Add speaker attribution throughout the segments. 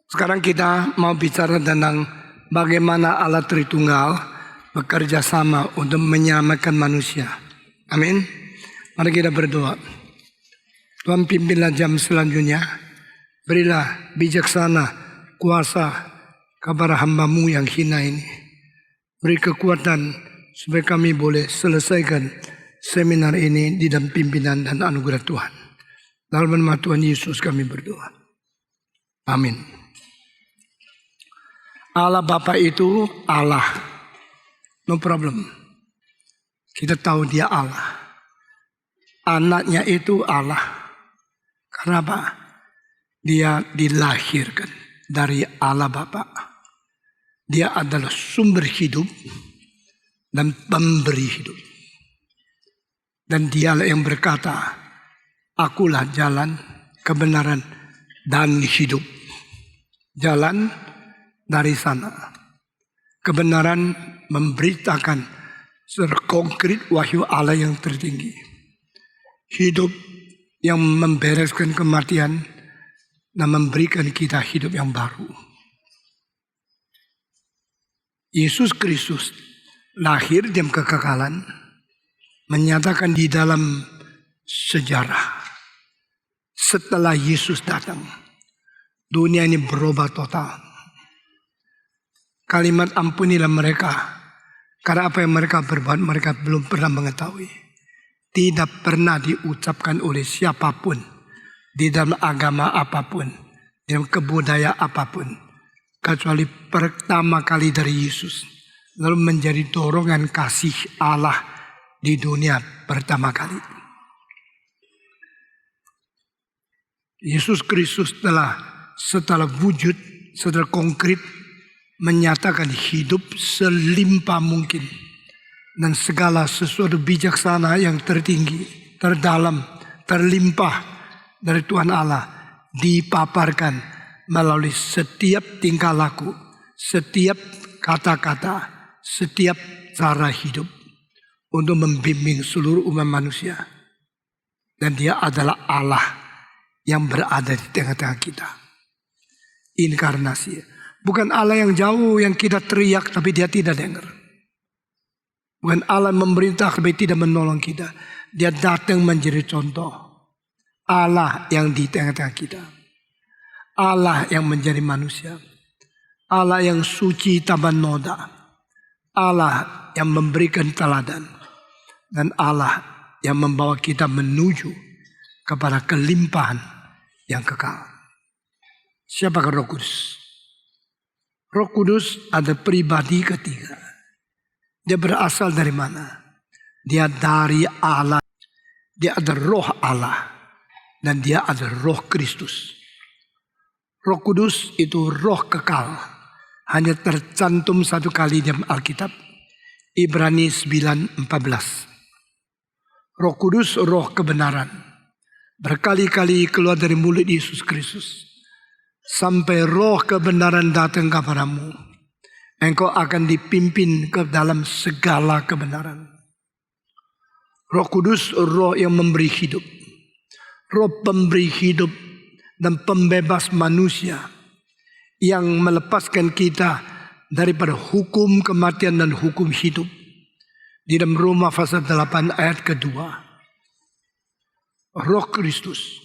Speaker 1: Sekarang kita mau bicara tentang bagaimana Allah Tritunggal bekerja sama untuk menyamakan manusia. Amin. Mari kita berdoa. Tuhan, pimpinlah jam selanjutnya. Berilah bijaksana kuasa kepada hamba-Mu yang hina ini. Beri kekuatan supaya kami boleh selesaikan seminar ini di dalam pimpinan dan anugerah Tuhan. Dalam nama Tuhan Yesus kami berdoa. Amin. Allah Bapa itu Allah. No problem. Kita tahu dia Allah. Anaknya itu Allah. Karena apa? Dia dilahirkan dari Allah Bapa. Dia adalah sumber hidup dan pemberi hidup. Dan dialah yang berkata, akulah jalan, kebenaran, dan hidup. Jalan dari sana. Kebenaran memberitakan secara konkret wahyu Allah yang tertinggi. Hidup yang membereskan kematian dan memberikan kita hidup yang baru. Yesus Kristus lahir dalam kekekalan, menyatakan di dalam sejarah. Setelah Yesus datang, dunia ini berubah total. Kalimat ampunilah mereka, karena apa yang mereka berbuat mereka belum pernah mengetahui. Tidak pernah diucapkan oleh siapapun, di dalam agama apapun, di dalam kebudayaan apapun, kecuali pertama kali dari Yesus, lalu menjadi dorongan kasih Allah di dunia pertama kali. Yesus Kristus setelah wujud, setelah konkret, menyatakan hidup selimpah mungkin. Dan segala sesuatu bijaksana yang tertinggi, terdalam, terlimpah dari Tuhan Allah dipaparkan melalui setiap tingkah laku, setiap kata-kata, setiap cara hidup untuk membimbing seluruh umat manusia. Dan dia adalah Allah yang berada di tengah-tengah kita. Inkarnasi. Bukan Allah yang jauh yang kita teriak tapi dia tidak dengar. Bukan Allah memerintah tapi tidak menolong kita. Dia datang menjadi contoh. Allah yang di tengah-tengah kita. Allah yang menjadi manusia. Allah yang suci tanpa noda. Allah yang memberikan teladan. Dan Allah yang membawa kita menuju kepada kelimpahan yang kekal. Siapakah Roh Kudus? Roh Kudus ada pribadi ketiga. Dia berasal dari mana? Dia dari Allah. Dia ada roh Allah. Dan dia ada roh Kristus. Roh Kudus itu roh kekal. Hanya tercantum satu kali dalam Alkitab. Ibrani 9:14. Roh Kudus roh kebenaran. Berkali-kali keluar dari mulut Yesus Kristus. Sampai roh kebenaran datang kepadamu. Engkau akan dipimpin ke dalam segala kebenaran. Roh Kudus roh yang memberi hidup. Roh pemberi hidup dan pembebas manusia. Yang melepaskan kita daripada hukum kematian dan hukum hidup. Di dalam Roma pasal 8 ayat kedua. Roh Kristus.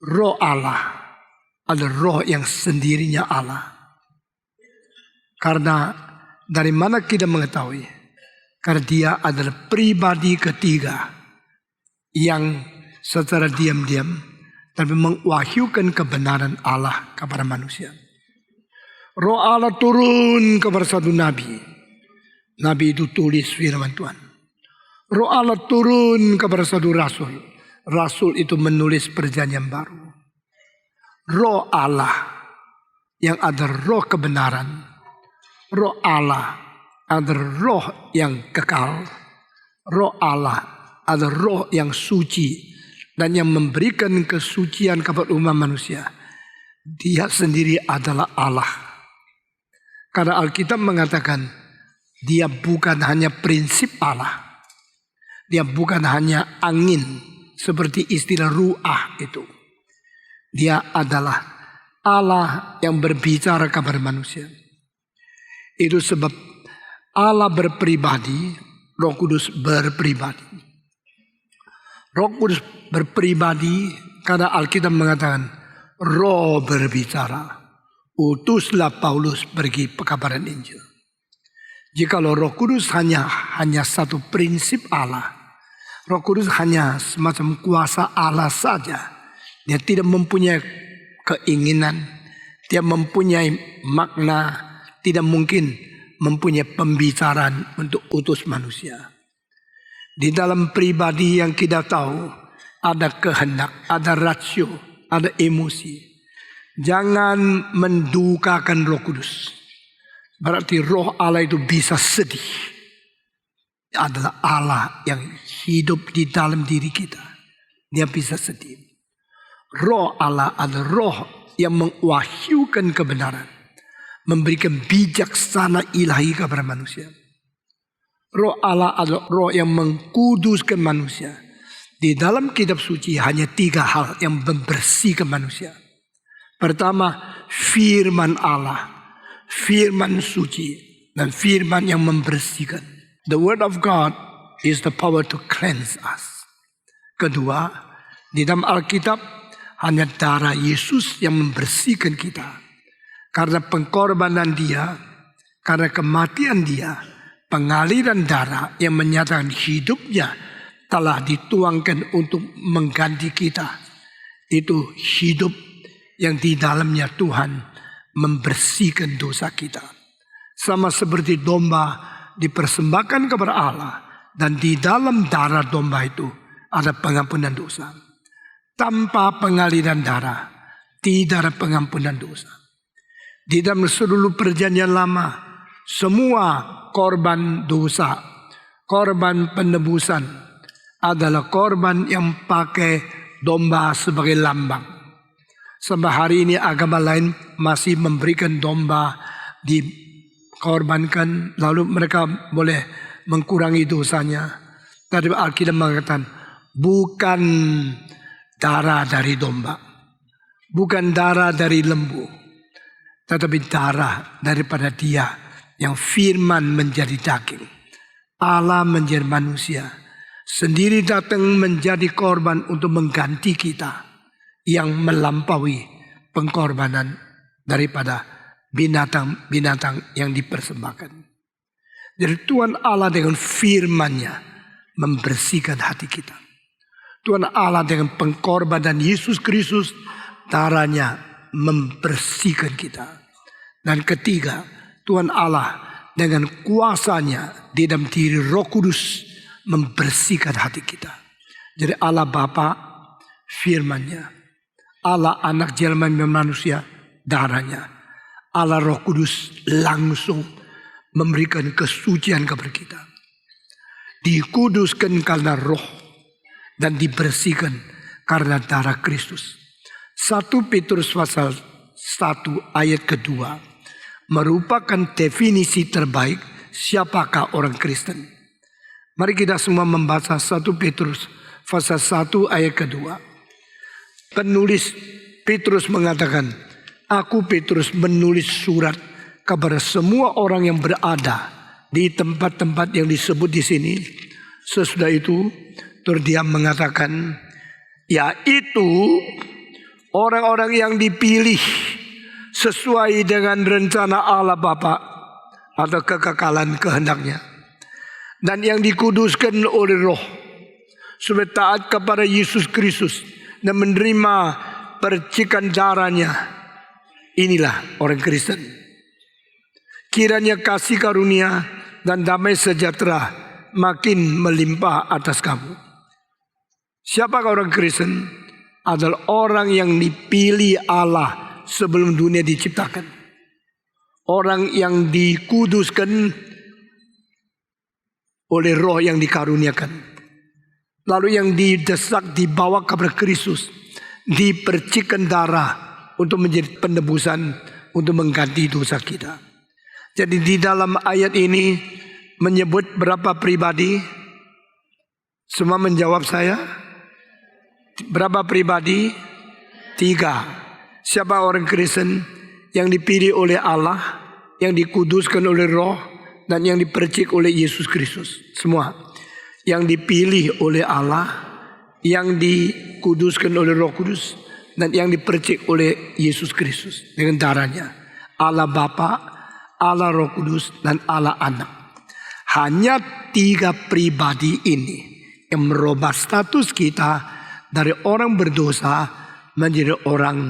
Speaker 1: Roh Allah. Ada roh yang sendirinya Allah. Karena dari mana kita mengetahui? Karena dia adalah pribadi ketiga yang secara diam-diam tapi mengwahyukan kebenaran Allah kepada manusia. Roh Allah turun kepada satu nabi. Nabi itu tulis firman Tuhan. Roh Allah turun kepada satu rasul. Rasul itu menulis perjanjian baru. Roh Allah yang ada roh kebenaran. Roh Allah ada roh yang kekal. Roh Allah ada roh yang suci. Dan yang memberikan kesucian kepada umat manusia. Dia sendiri adalah Allah. Karena Alkitab mengatakan dia bukan hanya prinsip Allah. Dia bukan hanya angin seperti istilah ruah itu. Dia adalah Allah yang berbicara kepada manusia. Itu sebab Allah berpribadi, Roh Kudus berpribadi. Roh Kudus berpribadi karena Alkitab mengatakan Roh berbicara. Utuslah Paulus pergi pekabaran Injil. Jikalau Roh Kudus hanya satu prinsip Allah, Roh Kudus hanya semacam kuasa Allah saja. Dia tidak mempunyai keinginan, dia mempunyai makna, tidak mungkin mempunyai pembicaraan untuk utus manusia. Di dalam pribadi yang kita tahu, ada kehendak, ada rasio, ada emosi. Jangan mendukakan Roh Kudus. Berarti Roh Allah itu bisa sedih. Adalah Allah yang hidup di dalam diri kita. Dia bisa sedih. Roh Allah adalah Roh yang mengwahyukan kebenaran. Memberikan bijaksana ilahi kepada manusia. Roh Allah adalah Roh yang mengkuduskan manusia. Di dalam kitab suci hanya 3 hal yang membersihkan manusia. Pertama, firman Allah, firman suci, dan firman yang membersihkan. The word of God is the power to cleanse us. Kedua, di dalam Alkitab hanya darah Yesus yang membersihkan kita. Karena pengorbanan dia, karena kematian dia, pengaliran darah yang menyatakan hidupnya telah dituangkan untuk mengganti kita. Itu hidup yang di dalamnya Tuhan membersihkan dosa kita. Sama seperti domba dipersembahkan kepada Allah. Dan di dalam darah domba itu ada pengampunan dosa. Tanpa pengaliran darah tidak ada pengampunan dosa. Di dalam seluruh perjanjian lama, semua korban dosa, korban penebusan adalah korban yang pakai domba sebagai lambang. Sampai hari ini agama lain masih memberikan domba dikorbankan, lalu mereka boleh mengurangi dosanya. Tapi Alkitab mengatakan bukan darah dari domba, bukan darah dari lembu, tetapi darah daripada dia yang firman menjadi daging. Allah menjadi manusia, sendiri datang menjadi korban untuk mengganti kita yang melampaui pengorbanan daripada binatang-binatang yang dipersembahkan. Jadi Tuhan Allah dengan firman-Nya membersihkan hati kita. Tuhan Allah dengan pengorbanan Yesus Kristus, darahnya membersihkan kita. Dan ketiga, Tuhan Allah dengan kuasanya di dalam diri Roh Kudus membersihkan hati kita. Jadi Allah Bapa, firman-Nya. Allah anak jelma manusia, darahnya. Allah Roh Kudus langsung memberikan kesucian kepada kita. Dikuduskan karena roh dan dibersihkan karena darah Kristus. 1 Petrus pasal 1 ayat kedua merupakan definisi terbaik siapakah orang Kristen. Mari kita semua membaca 1 Petrus pasal 1 ayat kedua. Penulis Petrus mengatakan, aku Petrus menulis surat kepada semua orang yang berada di tempat-tempat yang disebut di sini. Sesudah itu, terus dia mengatakan, yaitu orang-orang yang dipilih sesuai dengan rencana Allah Bapa atau kekekalan kehendaknya, dan yang dikuduskan oleh Roh supaya taat kepada Yesus Kristus dan menerima percikan darahnya. Inilah orang Kristen. Kiranya kasih karunia dan damai sejahtera makin melimpah atas kamu. Siapakah orang Kristen? Adalah orang yang dipilih Allah sebelum dunia diciptakan. Orang yang dikuduskan oleh Roh yang dikaruniakan. Lalu yang didesak dibawa kepada Kristus, dipercikan darah untuk menjadi penebusan, untuk mengganti dosa kita. Jadi di dalam ayat ini menyebut berapa pribadi? Semua menjawab saya. Berapa pribadi? 3. Siapa orang Kristen yang dipilih oleh Allah, yang dikuduskan oleh Roh, dan yang dipercik oleh Yesus Kristus? Semua yang dipilih oleh Allah, yang dikuduskan oleh Roh Kudus, dan yang dipercik oleh Yesus Kristus dengan darahnya. Allah Bapa, Allah Roh Kudus, dan Allah Anak. Hanya 3 pribadi ini yang merubah status kita dari orang berdosa menjadi orang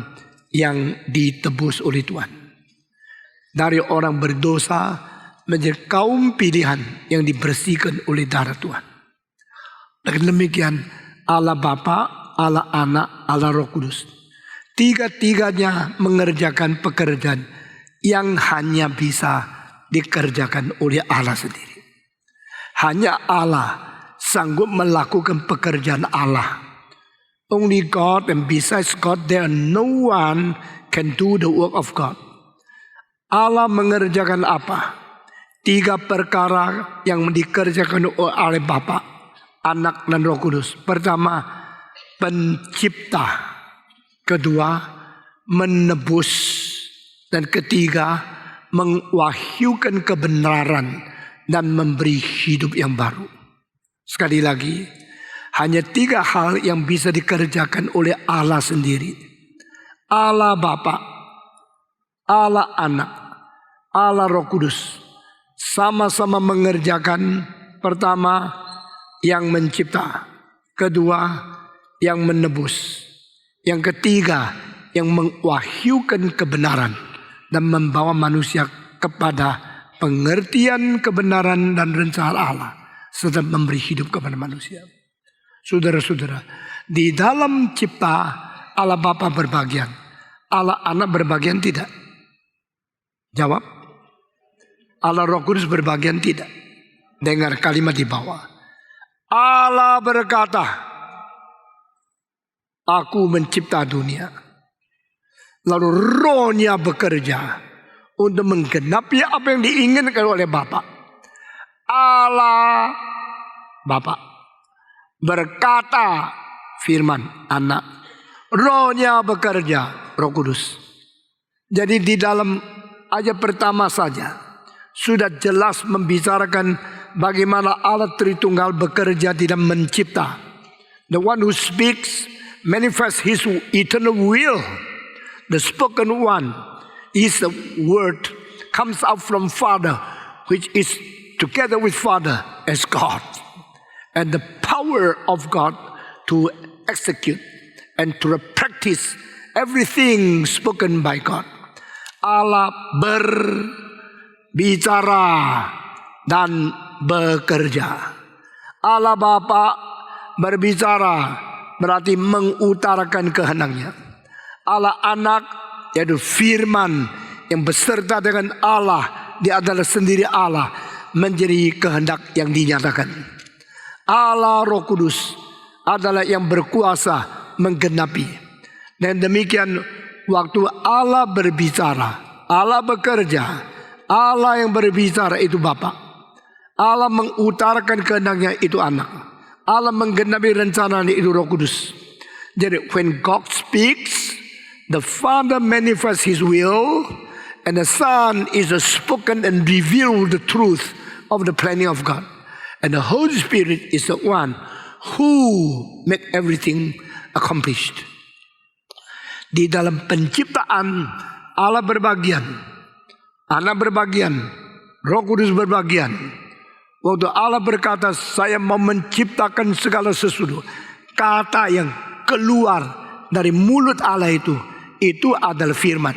Speaker 1: yang ditebus oleh Tuhan. Dari orang berdosa menjadi kaum pilihan yang dibersihkan oleh darah Tuhan. Dengan demikian Allah Bapa, Allah Anak, Allah Roh Kudus, 3-tiganya mengerjakan pekerjaan yang hanya bisa dikerjakan oleh Allah sendiri. Hanya Allah sanggup melakukan pekerjaan Allah. Only God, and besides God there no one can do the work of God. Allah mengerjakan apa? 3 perkara yang dikerjakan oleh Bapa, Anak, dan Roh Kudus. Pertama, pencipta. Kedua, menebus. Dan ketiga, mengwahyukan kebenaran dan memberi hidup yang baru. Sekali lagi, hanya 3 hal yang bisa dikerjakan oleh Allah sendiri. Allah Bapa, Allah Anak, Allah Roh Kudus sama-sama mengerjakan. Pertama, yang mencipta. Kedua, yang menebus. Yang ketiga, yang mengwahyukan kebenaran dan membawa manusia kepada pengertian kebenaran dan rencana Allah, serta memberi hidup kepada manusia. Saudara-saudara, di dalam cipta Allah Bapa berbagian, Allah Anak berbagian tidak? Jawab. Allah Roh Kudus berbagian tidak? Dengar kalimat di bawah. Allah berkata, aku mencipta dunia. Lalu Roh-Nya bekerja untuk menggenapi apa yang diinginkan oleh Bapa. Allah Bapa berkata, firman Anak, Roh-Nya bekerja, Roh Kudus. Jadi di dalam ayat pertama saja sudah jelas membicarakan bagaimana Allah Tritunggal bekerja di dalam mencipta. The one who speaks manifests his eternal will. The spoken one is the word comes out from Father, which is together with Father as God. And the power of God to execute and to practice everything spoken by God. Allah berbicara dan bekerja. Allah Bapa berbicara berarti mengutarakan kehendaknya. Allah Anak yaitu firman yang beserta dengan Allah, dia adalah sendiri Allah, menjadi kehendak yang dinyatakan. Allah Roh Kudus adalah yang berkuasa menggenapi. Dan demikian waktu Allah berbicara, Allah bekerja, Allah yang berbicara itu Bapa. Allah mengutarakan kehendaknya itu Anak. Allah menggenapi rencananya itu Roh Kudus. Jadi when God speaks, the Father manifests His will, and the Son is the spoken and revealed the truth of the planning of God. And the Holy Spirit is the one who make everything accomplished. Di dalam penciptaan Allah berbagian, Anak berbagian, Roh Kudus berbagian. Waktu Allah berkata, saya mau menciptakan segala sesuatu, kata yang keluar dari mulut Allah itu adalah firman.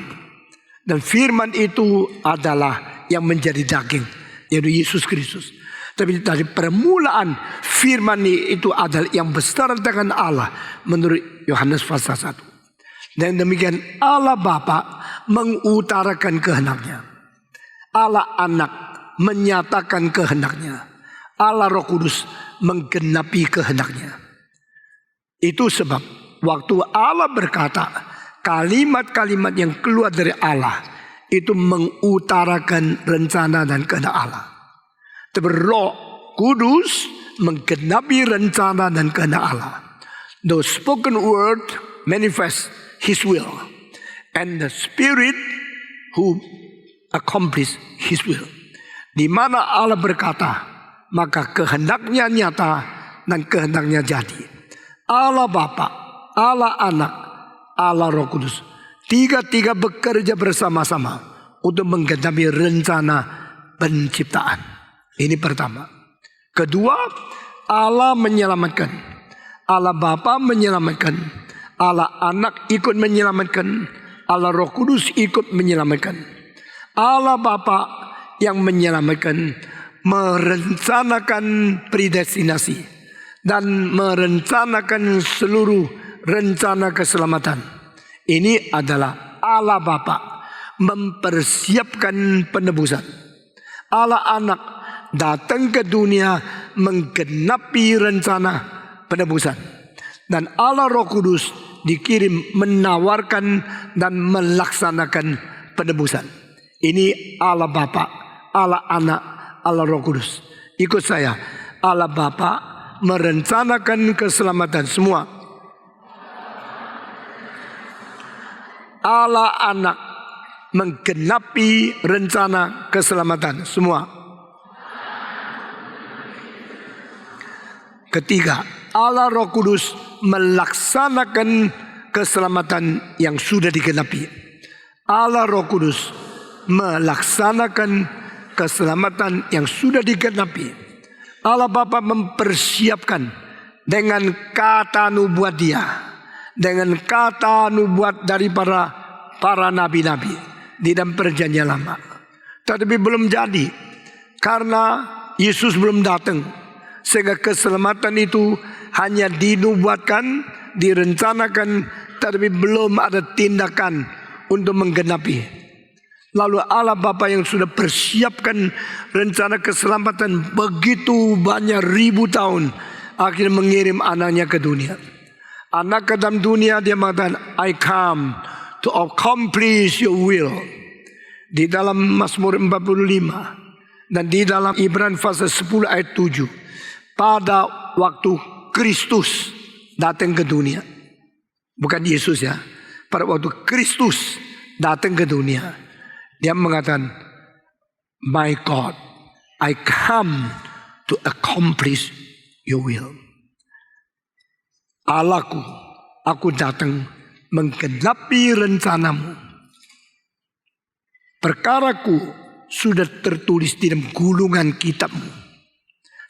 Speaker 1: Dan firman itu adalah yang menjadi daging, yaitu Yesus Kristus. Tapi dari permulaan firman itu adalah yang besar dengan Allah menurut Yohanes pasal 1. Dan demikian Allah Bapa mengutarakan kehendaknya. Allah Anak menyatakan kehendaknya. Allah Roh Kudus menggenapi kehendaknya. Itu sebab waktu Allah berkata, kalimat-kalimat yang keluar dari Allah itu mengutarakan rencana dan kehendak Allah. Tapi Roh Kudus menggenapi rencana dan kehendak Allah. The spoken word manifest His will, And the Spirit who accomplish His will. Di mana Allah berkata, maka kehendaknya nyata dan kehendaknya jadi. Allah Bapa, Allah Anak, Allah Roh Kudus. Tiga-tiga bekerja bersama-sama untuk menggenapi rencana penciptaan. Ini pertama. Kedua, Allah menyelamatkan. Allah Bapa menyelamatkan. Allah Anak ikut menyelamatkan. Allah Roh Kudus ikut menyelamatkan. Allah Bapa yang menyelamatkan, merencanakan predestinasi dan merencanakan seluruh rencana keselamatan. Ini adalah Allah Bapa mempersiapkan penebusan. Allah Anak datang ke dunia menggenapi rencana penebusan. Dan Allah Roh Kudus dikirim menawarkan dan melaksanakan penebusan. Ini Allah Bapa, Allah Anak, Allah Roh Kudus. Ikut saya. Allah Bapa merencanakan keselamatan semua. Allah Anak menggenapi rencana keselamatan semua. Ketiga, Allah Roh Kudus melaksanakan keselamatan yang sudah digenapi. Allah Roh Kudus melaksanakan keselamatan yang sudah digenapi. Allah Bapa mempersiapkan dengan kata nubuat Dia, dengan kata nubuat dari para nabi-nabi di dalam perjanjian lama. Tetapi belum jadi karena Yesus belum datang, sehingga keselamatan itu hanya dinubuatkan, direncanakan, tetapi belum ada tindakan untuk menggenapi. Lalu Allah Bapa yang sudah persiapkan rencana keselamatan begitu banyak ribu tahun, akhirnya mengirim anaknya ke dunia. Anak ke dalam dunia, dia mengatakan, I come to accomplish your will. Di dalam Mazmur 45 dan di dalam Ibrani pasal 10 ayat 7. Pada waktu Kristus datang ke dunia. Bukan Yesus ya. Pada waktu Kristus datang ke dunia, dia mengatakan, my God, I come to accomplish your will. Allahku, aku datang menggenapi rencanamu. Perkaraku sudah tertulis di dalam gulungan kitabmu.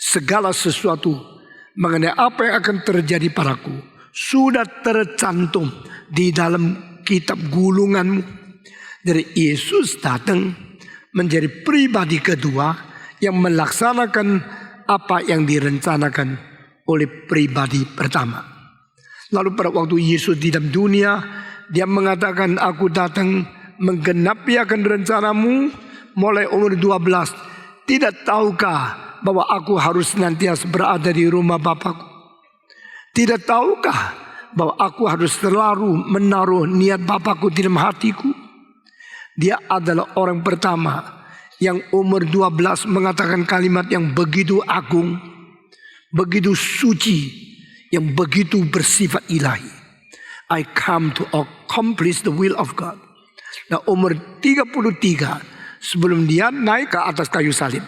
Speaker 1: Segala sesuatu mengenai apa yang akan terjadi padaku sudah tercantum di dalam kitab gulunganmu. Jadi Yesus datang menjadi pribadi kedua yang melaksanakan apa yang direncanakan oleh pribadi pertama. Lalu pada waktu Yesus di dalam dunia, dia mengatakan, aku datang menggenapi akan rencanamu mulai umur 12. Tidak tahukah bahwa aku harus senantiasa berada di rumah Bapakku? Tidak tahukah bahwa aku harus selalu menaruh niat Bapakku di dalam hatiku? Dia adalah orang pertama yang umur 12 mengatakan kalimat yang begitu agung, begitu suci, yang begitu bersifat ilahi. I come to accomplish the will of God. Nah, umur 33 sebelum dia naik ke atas kayu salib,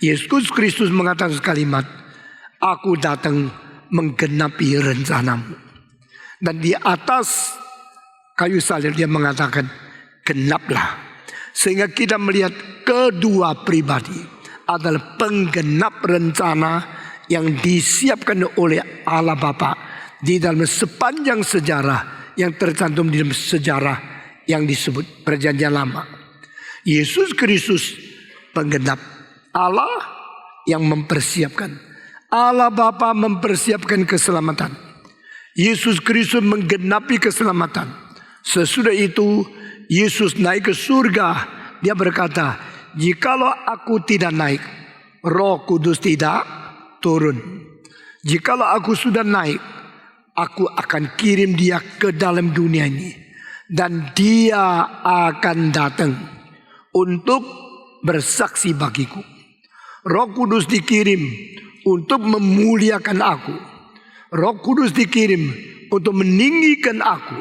Speaker 1: Yesus Kristus mengatakan kalimat, aku datang menggenapi rencanamu. Dan di atas kayu salib dia mengatakan, genaplah. Sehingga kita melihat kedua pribadi adalah penggenap rencana yang disiapkan oleh Allah Bapa di dalam sepanjang sejarah yang tercantum di dalam sejarah yang disebut Perjanjian Lama. Yesus Kristus penggenap, Allah yang mempersiapkan. Allah Bapa mempersiapkan keselamatan. Yesus Kristus menggenapi keselamatan. Sesudah itu Yesus naik ke surga. Dia berkata, jikalau aku tidak naik, Roh Kudus tidak turun. Jikalau aku sudah naik, aku akan kirim dia ke dalam dunia ini. Dan dia akan datang untuk bersaksi bagiku. Roh Kudus dikirim untuk memuliakan aku. Roh Kudus dikirim untuk meninggikan aku.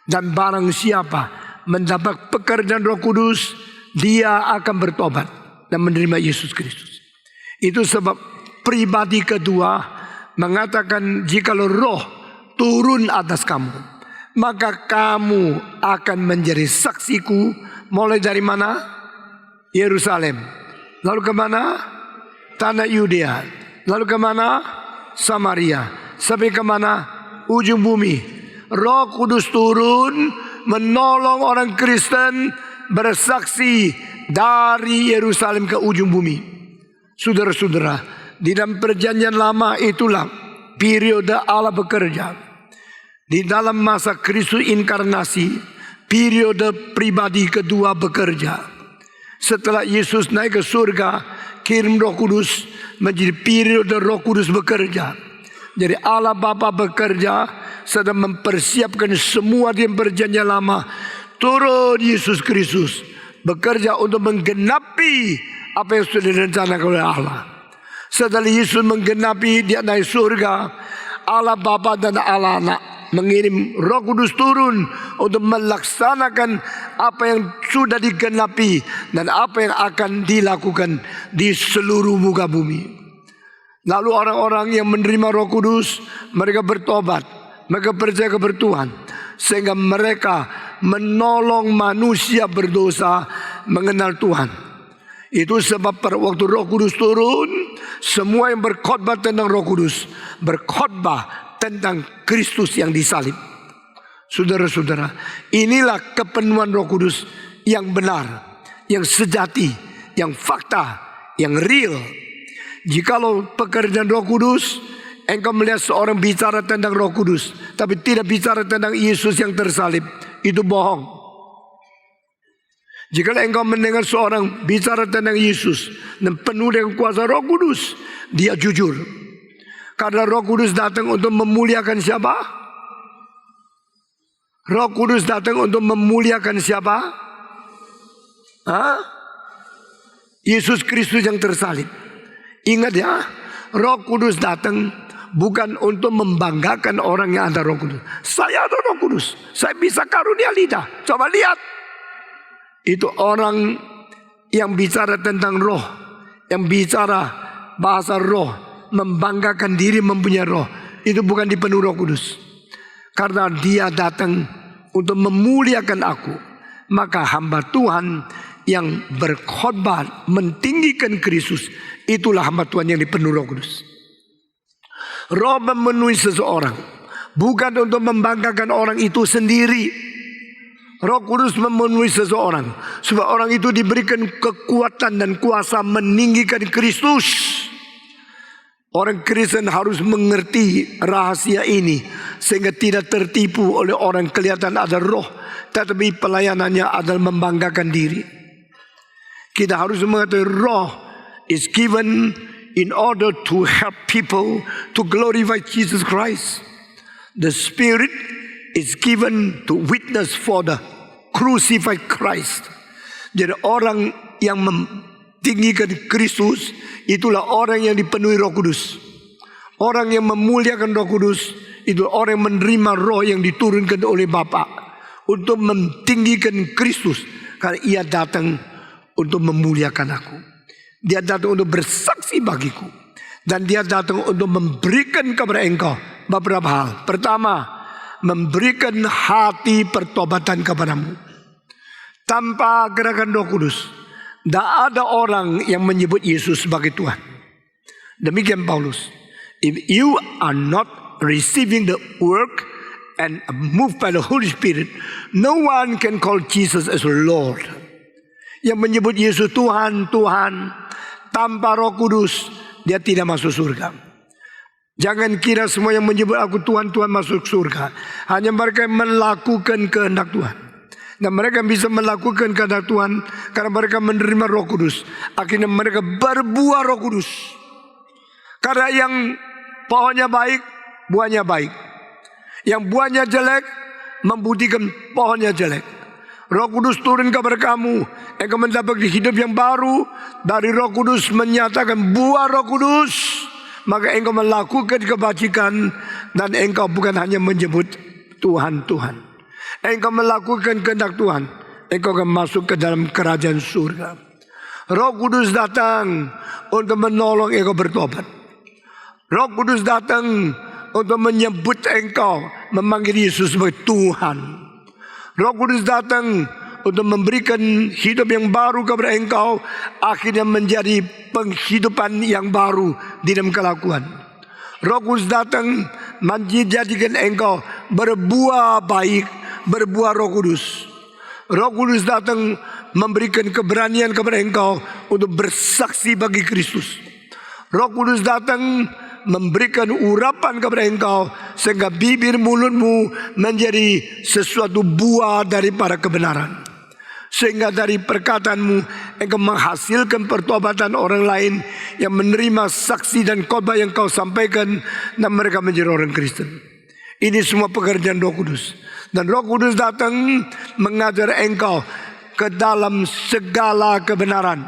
Speaker 1: Dan barang siapa mendapat pekerjaan Roh Kudus, dia akan bertobat dan menerima Yesus Kristus. Itu sebab pribadi kedua mengatakan, jikalau Roh turun atas kamu, maka kamu akan menjadi saksiku. Mulai dari mana? Yerusalem. Lalu ke mana? Tanah Yudea. Lalu ke mana? Samaria. Sampai ke mana? Ujung bumi. Roh Kudus turun menolong orang Kristen bersaksi dari Yerusalem ke ujung bumi. Saudara-saudara, di dalam perjanjian lama itulah periode Allah bekerja. Di dalam masa Kristus inkarnasi, periode pribadi kedua bekerja. Setelah Yesus naik ke surga, kirim Roh Kudus, menjadi periode Roh Kudus bekerja. Jadi Allah Bapa bekerja, sedang mempersiapkan semua di perjanjian lama. Turun Yesus Kristus bekerja untuk menggenapi apa yang sudah direncanakan oleh Allah. Setelah Yesus menggenapi, dia naik surga, Allah Bapa dan Allah Anak mengirim Roh Kudus turun untuk melaksanakan apa yang sudah digenapi dan apa yang akan dilakukan di seluruh muka bumi. Lalu orang-orang yang menerima Roh Kudus, mereka bertobat, mereka percaya kepada Tuhan, sehingga mereka menolong manusia berdosa mengenal Tuhan. Itu sebab pada waktu Roh Kudus turun, semua yang berkhotbah tentang Roh Kudus berkhotbah tentang Kristus yang disalib. Saudara-saudara, inilah kepenuhan Roh Kudus yang benar, yang sejati, yang fakta, yang real. Jikalau pekerjaan Roh Kudus, engkau melihat seorang bicara tentang Roh Kudus, tapi tidak bicara tentang Yesus yang tersalib, itu bohong. Jikalau engkau mendengar seorang bicara tentang Yesus dan penuh dengan kuasa Roh Kudus, dia jujur. Karena Roh Kudus datang untuk memuliakan siapa? Roh Kudus datang untuk memuliakan siapa? Yesus Kristus yang tersalib. Ingat ya, Roh Kudus datang bukan untuk membanggakan orang yang ada Roh Kudus. Saya ada Roh Kudus, saya bisa karunia lidah. Coba lihat. Itu orang yang bicara tentang roh, yang bicara bahasa roh, membanggakan diri mempunyai roh. Itu bukan dipenuhi Roh Kudus. Karena dia datang untuk memuliakan aku. Maka hamba Tuhan yang berkhotbah mentinggikan Kristus, itulah hamba Tuhan yang dipenuhi Roh Kudus. Roh memenuhi seseorang bukan untuk membanggakan orang itu sendiri. Roh Kudus memenuhi seseorang supaya orang itu diberikan kekuatan dan kuasa meninggikan Kristus. Orang Kristen harus mengerti rahasia ini sehingga tidak tertipu oleh orang kelihatan ada roh, tetapi pelayanannya adalah membanggakan diri. Kita harus mengetahui roh is given in order to help people to glorify Jesus Christ. The Spirit is given to witness for the crucified Christ. Jadi orang yang tinggikan Kristus, itulah orang yang dipenuhi Roh Kudus. Orang yang memuliakan Roh Kudus, itu orang yang menerima roh yang diturunkan oleh Bapa untuk mentinggikan Kristus. Karena ia datang untuk memuliakan aku. Dia datang untuk bersaksi bagiku. Dan dia datang untuk memberikan kepada engkau beberapa hal. Pertama, memberikan hati pertobatan kepadamu. Tanpa gerakan Roh Kudus, tidak ada orang yang menyebut Yesus sebagai Tuhan. Demikian Paulus. If you are not receiving the work and moved by the Holy Spirit, no one can call Jesus as Lord. Yang menyebut Yesus Tuhan, Tuhan, tanpa Roh Kudus, dia tidak masuk surga. Jangan kira semua yang menyebut aku Tuhan, Tuhan masuk surga. Hanya mereka yang melakukan kehendak Tuhan. Dan mereka bisa melakukan kehendak Tuhan karena mereka menerima Roh Kudus. Akhirnya mereka berbuah Roh Kudus. Karena yang pohonnya baik, buahnya baik. Yang buahnya jelek, membuktikan pohonnya jelek. Roh Kudus turun kepada kamu, engkau mendapat hidup yang baru. Dari Roh Kudus menyatakan buah Roh Kudus, maka engkau melakukan kebajikan. Dan engkau bukan hanya menyebut Tuhan, Tuhan. engkau melakukan kehendak Tuhan, engkau akan masuk ke dalam kerajaan surga. Roh Kudus datang untuk menolong engkau bertobat. Roh Kudus datang untuk menyebut engkau, memanggil Yesus sebagai Tuhan. Roh Kudus datang untuk memberikan hidup yang baru kepada engkau, akhirnya menjadi penghidupan yang baru di dalam kelakuan. Roh Kudus datang menjadikan engkau berbuah baik, berbuah Roh Kudus. Roh Kudus datang memberikan keberanian kepada engkau untuk bersaksi bagi Kristus. Roh Kudus datang memberikan urapan kepada engkau sehingga bibir mulutmu menjadi sesuatu buah daripada kebenaran. Sehingga dari perkataanmu engkau menghasilkan pertobatan orang lain yang menerima saksi dan khotbah yang kau sampaikan, dan mereka menjadi orang Kristen. Ini semua pekerjaan Roh Kudus. Dan Roh Kudus datang mengajar engkau ke dalam segala kebenaran.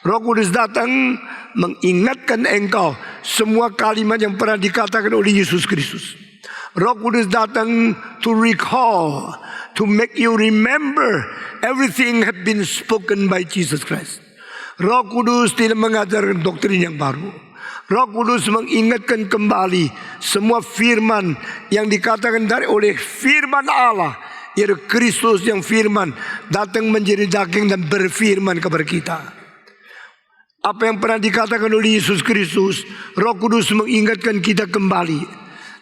Speaker 1: Roh Kudus datang mengingatkan engkau semua kalimat yang pernah dikatakan oleh Yesus Kristus. Roh Kudus datang to recall, to make you remember everything had been spoken by Jesus Christ. Roh Kudus tidak mengajarkan doktrin yang baru. Roh Kudus mengingatkan kembali semua firman yang dikatakan oleh firman Allah, yaitu Kristus yang firman datang menjadi daging dan berfirman kepada kita. Apa yang pernah dikatakan oleh Yesus Kristus, Roh Kudus mengingatkan kita kembali.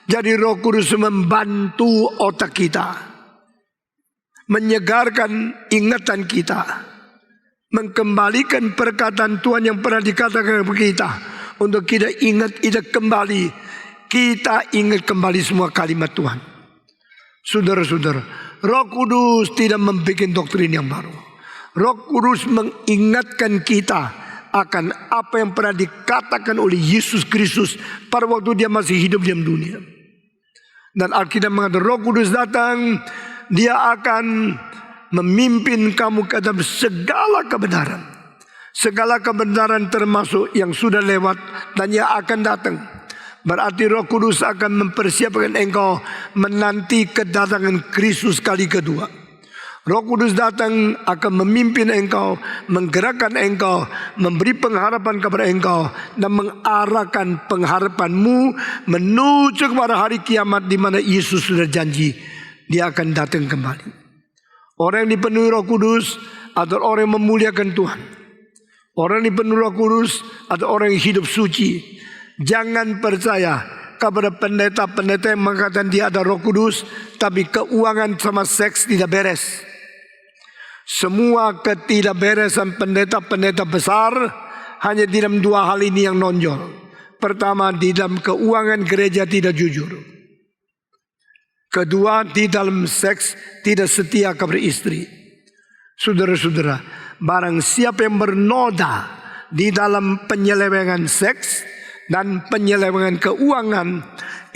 Speaker 1: Jadi Roh Kudus membantu otak kita, menyegarkan ingatan kita, mengembalikan perkataan Tuhan yang pernah dikatakan kepada kita, untuk kita ingat kembali. Kita ingat kembali semua kalimat Tuhan. Saudara-saudara, Roh Kudus tidak membuat doktrin yang baru. Roh Kudus mengingatkan kita akan apa yang pernah dikatakan oleh Yesus Kristus pada waktu dia masih hidup di dunia. Dan Alkitab mengatakan Roh Kudus datang, dia akan memimpin kamu ke dalam segala kebenaran. Segala kebenaran termasuk yang sudah lewat dan yang akan datang. Berarti Roh Kudus akan mempersiapkan engkau menanti kedatangan Kristus kali kedua. Roh Kudus datang akan memimpin engkau, menggerakkan engkau, memberi pengharapan kepada engkau, dan mengarahkan pengharapanmu menuju kepada hari kiamat di mana Yesus sudah janji dia akan datang kembali. Orang yang dipenuhi Roh Kudus adalah orang yang memuliakan Tuhan. Orang yang dipenuhi Roh Kudus adalah orang yang hidup suci. Jangan percaya kepada pendeta-pendeta yang mengatakan dia ada Roh Kudus, tapi keuangan sama seks tidak beres. Semua ketidakberesan pendeta-pendeta besar hanya di dalam dua hal ini yang nonjol. Pertama, di dalam keuangan gereja tidak jujur. Kedua, di dalam seks tidak setia kepada istri. Saudara-saudara, barang siapa yang bernoda di dalam penyelewengan seks dan penyelewengan keuangan,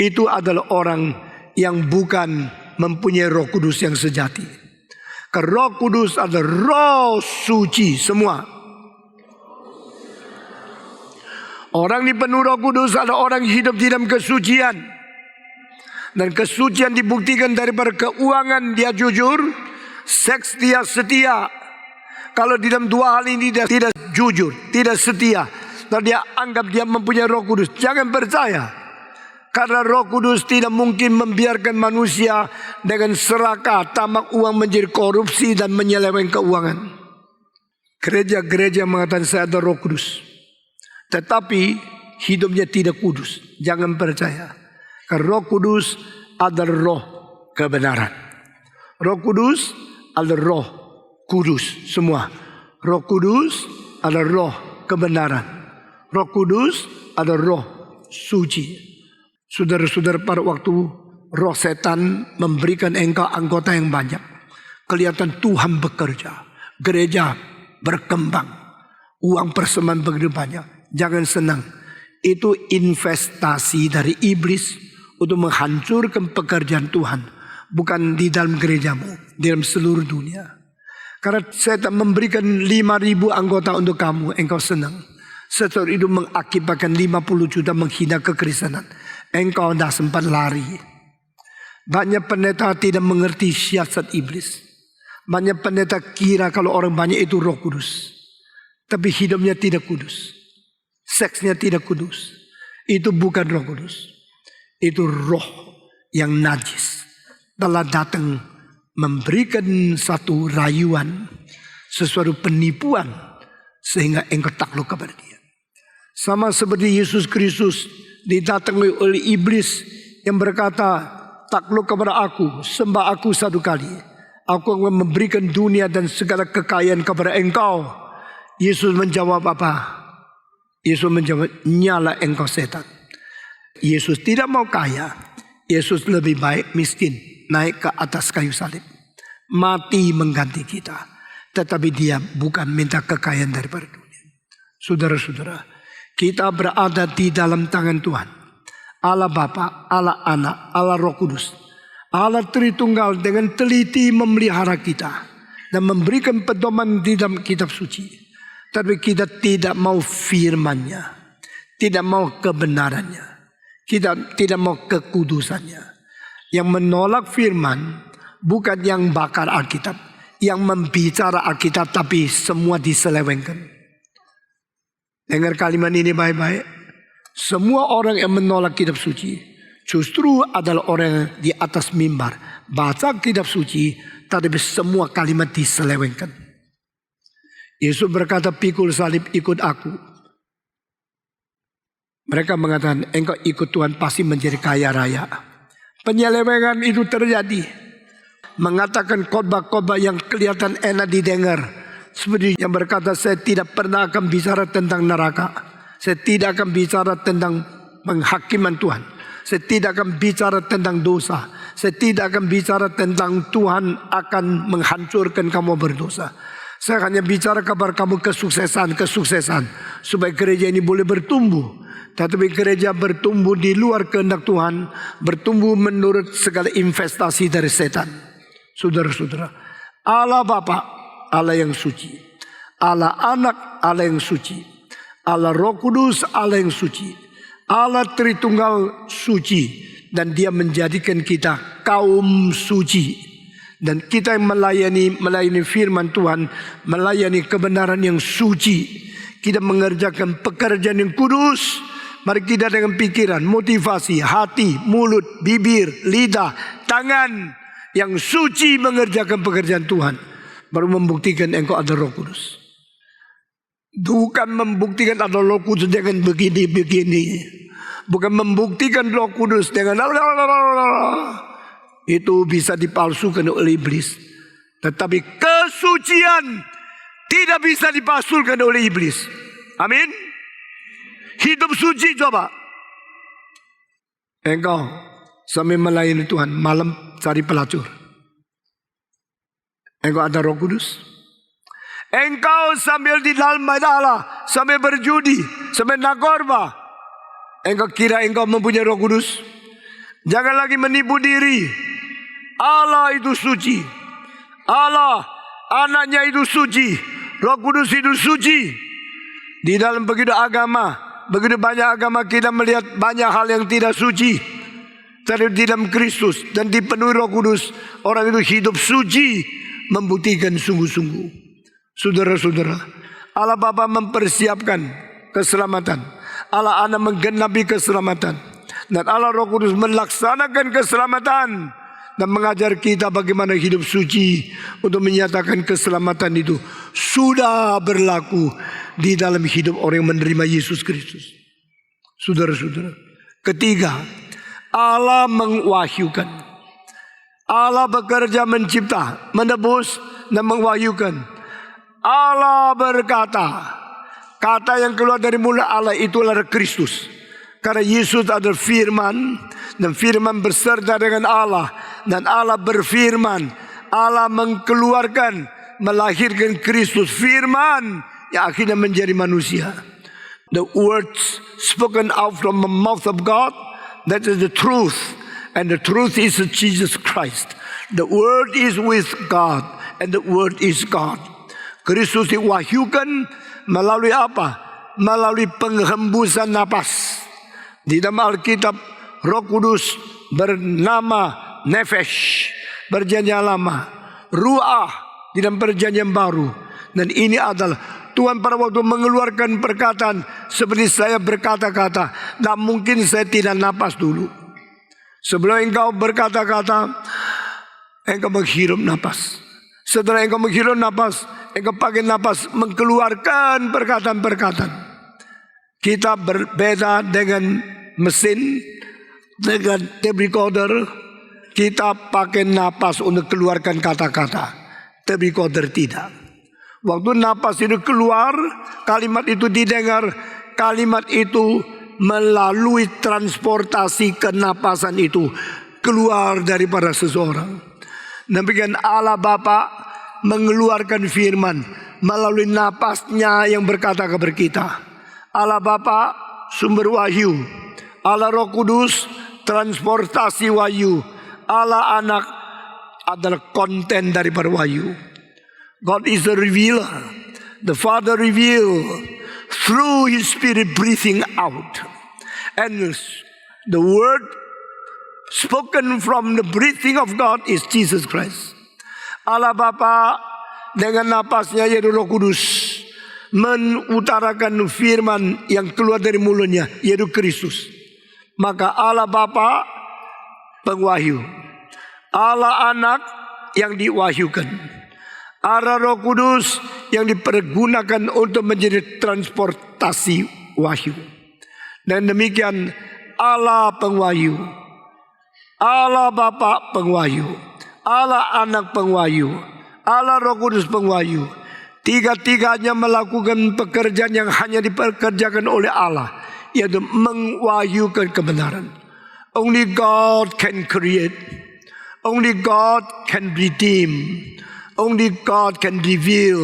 Speaker 1: itu adalah orang yang bukan mempunyai Roh Kudus yang sejati. Karena Roh Kudus adalah Roh suci semua. Orang dipenuhi Roh Kudus adalah orang hidup di dalam kesucian. Dan kesucian dibuktikan daripada keuangan dia jujur, seks dia setia. Kalau di dalam dua hal ini dia tidak jujur, tidak setia, dan dia anggap dia mempunyai Roh Kudus, jangan percaya. Karena Roh Kudus tidak mungkin membiarkan manusia dengan serakah, tamak uang menjadi korupsi dan menyeleweng keuangan. Gereja-gereja mengatakan saya ada Roh Kudus, tetapi hidupnya tidak kudus. Jangan percaya. Karena Roh Kudus adalah roh kebenaran. Roh Kudus adalah roh kudus semua. Roh Kudus adalah roh kebenaran. Roh Kudus adalah roh suci. Saudara-saudara, pada waktu roh setan memberikan engkau anggota yang banyak, kelihatan Tuhan bekerja, gereja berkembang, uang persembahan begitu banyak. Jangan senang. Itu investasi dari iblis untuk menghancurkan pekerjaan Tuhan. Bukan di dalam gerejamu, di dalam seluruh dunia. Karena setan memberikan 5.000 anggota untuk kamu, engkau senang. Setelah itu mengakibatkan 50 juta menghina kekristenan. Engkau dah sempat lari. Banyak pendeta tidak mengerti siasat iblis. Banyak pendeta kira kalau orang banyak itu Roh Kudus. Tapi hidupnya tidak kudus. Seksnya tidak kudus. Itu bukan Roh Kudus. Itu roh yang najis. Telah datang memberikan satu rayuan, sesuatu penipuan, sehingga engkau takluk kepada dia. Sama seperti Yesus Kristus didatangi oleh iblis yang berkata, takluk kepada aku, sembah aku satu kali. Aku akan memberikan dunia dan segala kekayaan kepada engkau. Yesus menjawab apa? Yesus menjawab, nyala engkau setan. Yesus tidak mau kaya. Yesus lebih baik miskin, naik ke atas kayu salib, mati mengganti kita. Tetapi dia bukan minta kekayaan daripada dunia. Saudara-saudara, kita berada di dalam tangan Tuhan. Allah Bapa, Allah Anak, Allah Roh Kudus. Allah Tritunggal dengan teliti memelihara kita dan memberikan pedoman di dalam kitab suci. Tapi kita tidak mau firman-Nya, tidak mau kebenarannya, kita tidak mau kekudusannya. Yang menolak firman bukan yang bakar Alkitab, yang membicara Alkitab tapi semua diselewengkan. Dengar kalimat ini baik-baik. Semua orang yang menolak kitab suci justru adalah orang yang di atas mimbar baca kitab suci, tapi semua kalimat diselewengkan. Yesus berkata, pikul salib ikut aku. Mereka mengatakan, engkau ikut Tuhan pasti menjadi kaya raya. Penyelewengan itu terjadi. Mengatakan khotbah-khotbah yang kelihatan enak didengar. Seperti yang berkata, saya tidak pernah akan bicara tentang neraka. Saya tidak akan bicara tentang penghakiman Tuhan. Saya tidak akan bicara tentang dosa. Saya tidak akan bicara tentang Tuhan akan menghancurkan kamu berdosa. Saya hanya bicara kabar kamu kesuksesan. Supaya gereja ini boleh bertumbuh. Tetapi gereja bertumbuh di luar kehendak Tuhan. Bertumbuh menurut segala investasi dari setan. Saudara-saudara, Allah Bapa, Allah yang suci. Allah Anak, Allah yang suci. Allah Roh Kudus, Allah yang suci. Allah Tritunggal suci. Dan dia menjadikan kita kaum suci. Dan kita yang melayani firman Tuhan, melayani kebenaran yang suci. Kita mengerjakan pekerjaan yang kudus. Mari kita dengan pikiran, motivasi, hati, mulut, bibir, lidah, tangan yang suci mengerjakan pekerjaan Tuhan. Baru membuktikan engkau ada Roh Kudus. Bukan membuktikan ada Roh Kudus dengan begini-begini. Bukan membuktikan Roh Kudus dengan itu bisa dipalsukan oleh iblis. Tetapi kesucian tidak bisa dipalsukan oleh iblis. Amin. Hidup suci coba. Engkau sambil melayani Tuhan, malam cari pelacur. Engkau ada Roh Kudus. Engkau sambil di dalam Allah, sambil berjudi, sambil nakorba. Engkau kira engkau mempunyai Roh Kudus? Jangan lagi menipu diri. Allah itu suci. Allah, anaknya itu suci. Roh Kudus itu suci. Di dalam begitu banyak agama kita melihat banyak hal yang tidak suci. Tapi di dalam Kristus dan dipenuhi Roh Kudus, orang itu hidup suci, membuktikan sungguh-sungguh. Saudara-saudara, Allah Bapa mempersiapkan keselamatan. Allah Anak menggenapi keselamatan. Dan Allah Roh Kudus melaksanakan keselamatan. Dan mengajar kita bagaimana hidup suci. Untuk menyatakan keselamatan itu sudah berlaku di dalam hidup orang yang menerima Yesus Kristus. Saudara-saudara, ketiga, Allah mengwahyukan. Allah bekerja mencipta, menebus dan mengwahyukan. Allah berkata, kata yang keluar dari mulut Allah itulah Kristus. Karena Yesus adalah firman, dan firman berserta dengan Allah, dan Allah berfirman. Allah mengeluarkan, melahirkan Kristus, firman yang akhirnya menjadi manusia. The words spoken out from the mouth of God, that is the truth, and the truth is Jesus Christ. The word is with God, and the word is God. Kristus diwahyukan melalui apa? Melalui penghembusan napas. Di dalam Alkitab, Roh Kudus bernama nefesh, perjanjian lama, ruah di dalam perjanjian baru. Dan ini adalah Tuhan pada waktu mengeluarkan perkataan seperti saya berkata-kata, tak mungkin saya tidak napas dulu. Sebelum engkau berkata-kata, engkau menghirup napas. Setelah engkau menghirup napas, engkau pakai napas mengeluarkan perkataan-perkataan. Kita berbeda dengan mesin, dengan tape recorder. Kita pakai napas untuk keluarkan kata-kata. Tape recorder tidak. Waktu napas itu keluar, kalimat itu didengar, kalimat itu melalui transportasi kenapasan itu keluar daripada seseorang. Demikian Allah Bapa mengeluarkan firman melalui napasnya yang berkata kepada kita. Allah Bapa sumber wahyu, Allah Roh Kudus transportasi wahyu, Allah Anak adalah konten daripada wahyu. God is a revealer. The Father revealed through His Spirit breathing out. And the word spoken from the breathing of God is Jesus Christ. Allah Bapa dengan napasnya yaitu Roh Kudus mengutarakan firman yang keluar dari mulutnya yaitu Kristus. Maka Allah Bapa pengwahyu, Allah Anak yang diwahyukan, Allah Roh Kudus yang dipergunakan untuk menjadi transportasi wahyu. Dan demikian Allah pengwahyu, Allah Bapa pengwahyu, Allah Anak pengwahyu, Allah Roh Kudus pengwahyu. Tiga-tiganya melakukan pekerjaan yang hanya dipekerjakan oleh Allah, yaitu mengwahyukan kebenaran. Only God can create. Only God can redeem. Only God can reveal.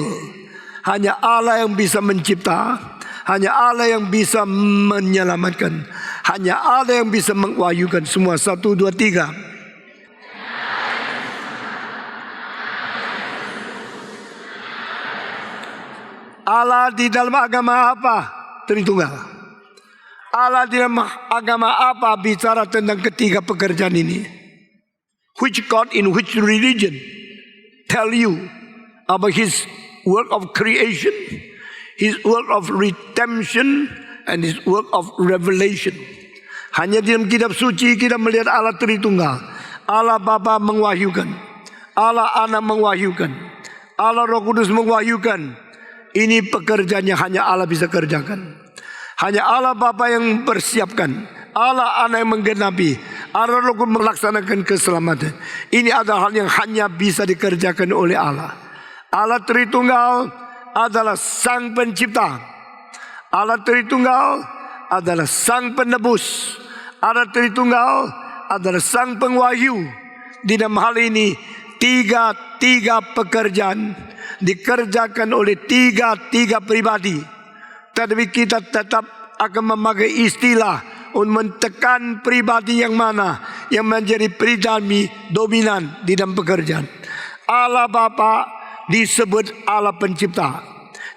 Speaker 1: Hanya Allah yang bisa mencipta. Hanya Allah yang bisa menyelamatkan. Hanya Allah yang bisa mengwahyukan semua. 1, 2, 3. Allah di dalam agama apa? Tritunggal. Allah di dalam agama apa bicara tentang ketiga pekerjaan ini? Which God in which religion tell you about His work of creation, His work of redemption, and His work of revelation? Hanya di dalam kitab suci kita melihat Allah Tritunggal. Allah Bapa mengwahyukan, Allah Anak mengwahyukan, Allah Roh Kudus mengwahyukan. Ini pekerjaannya hanya Allah bisa kerjakan. Hanya Allah Bapa yang persiapkan, Allah Anak yang menggenapi, Allah Roh Kudus melaksanakan keselamatan. Ini adalah hal yang hanya bisa dikerjakan oleh Allah. Allah Tritunggal adalah Sang Pencipta. Allah Tritunggal adalah Sang Penebus. Allah Tritunggal adalah Sang Pengwahyu. Di dalam hal ini tiga pekerjaan dikerjakan oleh tiga pribadi. Tetapi kita tetap akan memakai istilah untuk mentekan pribadi yang mana yang menjadi pribadi dominan di dalam pekerjaan. Allah Bapa disebut Allah Pencipta.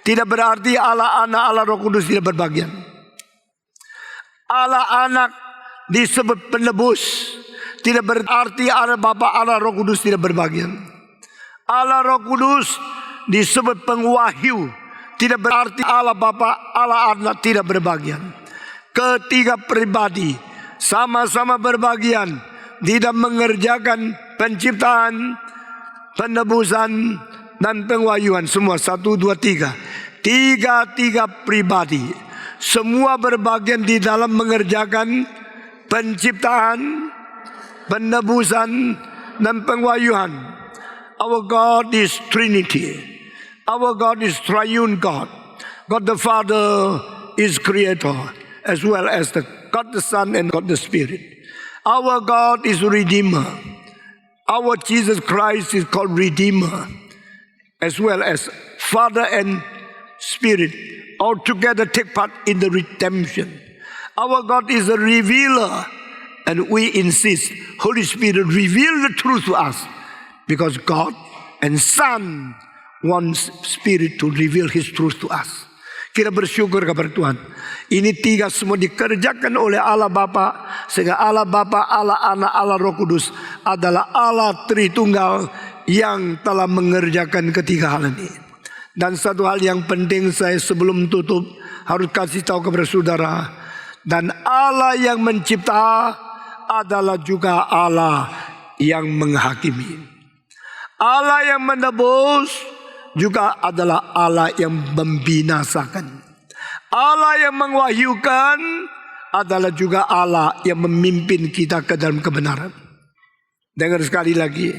Speaker 1: Tidak berarti Allah Anak, Allah Roh Kudus tidak berbagian. Allah Anak disebut Penebus. Tidak berarti Allah Bapa, Allah Roh Kudus tidak berbagian. Allah Roh Kudus disebut Pengwahyu. Tidak berarti Allah Bapa, Allah Anak tidak berbagian. Ketiga pribadi sama-sama berbagian tidak mengerjakan penciptaan, penebusan, dan pengwahyuan. Semua 1, 2, 3. Tiga pribadi semua berbagian di dalam mengerjakan penciptaan, penebusan, dan pengwahyuan. Our God is Trinity. Our God is Triune God. God the Father is Creator, as well as God the Son and God the Spirit. Our God is Redeemer. Our Jesus Christ is called Redeemer, as well as Father and Spirit. All together take part in the redemption. Our God is a revealer, and we insist, Holy Spirit, reveal the truth to us, because God and Son wants Spirit to reveal His truth to us. Kita bersyukur kepada Tuhan. Ini 3 semua dikerjakan oleh Allah Bapa, sehingga Allah Bapa, Allah Anak, Allah Roh Kudus adalah Allah Tritunggal yang telah mengerjakan ketiga hal ini. Dan satu hal yang penting saya sebelum tutup harus kasih tahu kepada saudara, dan Allah yang mencipta adalah juga Allah yang menghakimi. Allah yang menebus juga adalah Allah yang membinasakan. Allah yang mengwahyukan adalah juga Allah yang memimpin kita ke dalam kebenaran. Dengar sekali lagi.